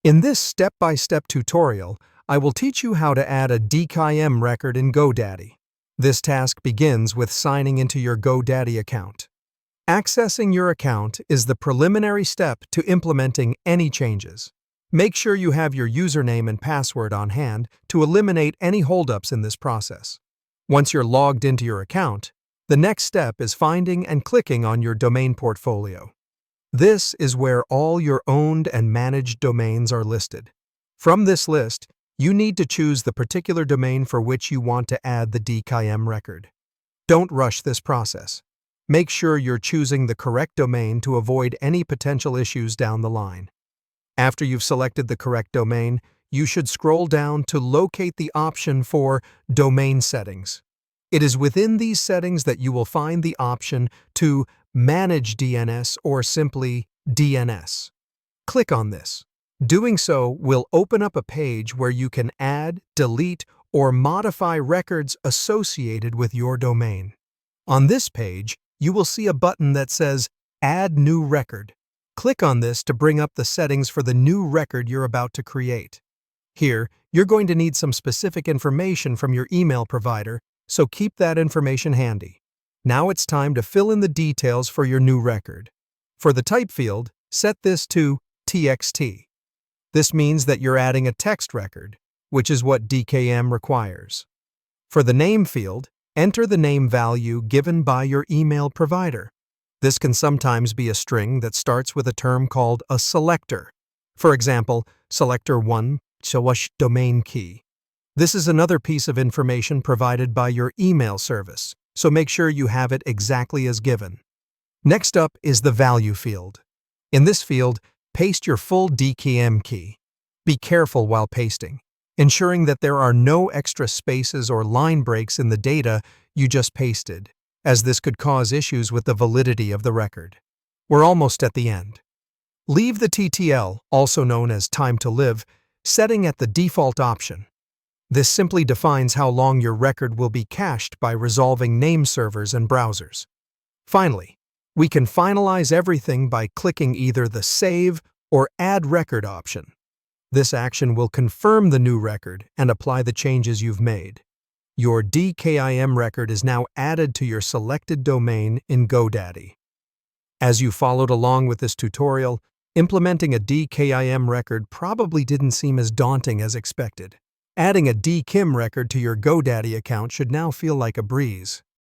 In this step-by-step tutorial, I will teach you how to add a DKIM record in GoDaddy. This task begins with signing into your GoDaddy account. Accessing your account is the preliminary step to implementing any changes. Make sure you have your username and password on hand to eliminate any holdups in this process. Once you're logged into your account, the next step is finding and clicking on your domain portfolio. This is where all your owned and managed domains are listed. From this list, you need to choose the particular domain for which you want to add the DKIM record. Don't rush this process. Make sure you're choosing the correct domain to avoid any potential issues down the line. After you've selected the correct domain, you should scroll down to locate the option for Domain Settings. It is within these settings that you will find the option to Manage DNS or simply DNS. Click on this. Doing so will open up a page where you can add, delete, or modify records associated with your domain. On this page, you will see a button that says Add New Record. Click on this to bring up the settings for the new record you're about to create. Here, you're going to need some specific information from your email provider, so keep that information handy. Now it's time to fill in the details for your new record. For the type field, set this to TXT. This means that you're adding a text record, which is what DKIM requires. For the name field, enter the name value given by your email provider. This can sometimes be a string that starts with a term called a selector. For example, selector1 domain key. This is another piece of information provided by your email service, so make sure you have it exactly as given. Next up is the value field. In this field, paste your full DKIM key. Be careful while pasting, ensuring that there are no extra spaces or line breaks in the data you just pasted, as this could cause issues with the validity of the record. We're almost at the end. Leave the TTL, also known as time to live, setting at the default option. This simply defines how long your record will be cached by resolving name servers and browsers. Finally, we can finalize everything by clicking either the Save or Add Record option. This action will confirm the new record and apply the changes you've made. Your DKIM record is now added to your selected domain in GoDaddy. As you followed along with this tutorial, implementing a DKIM record probably didn't seem as daunting as expected. Adding a DKIM record to your GoDaddy account should now feel like a breeze.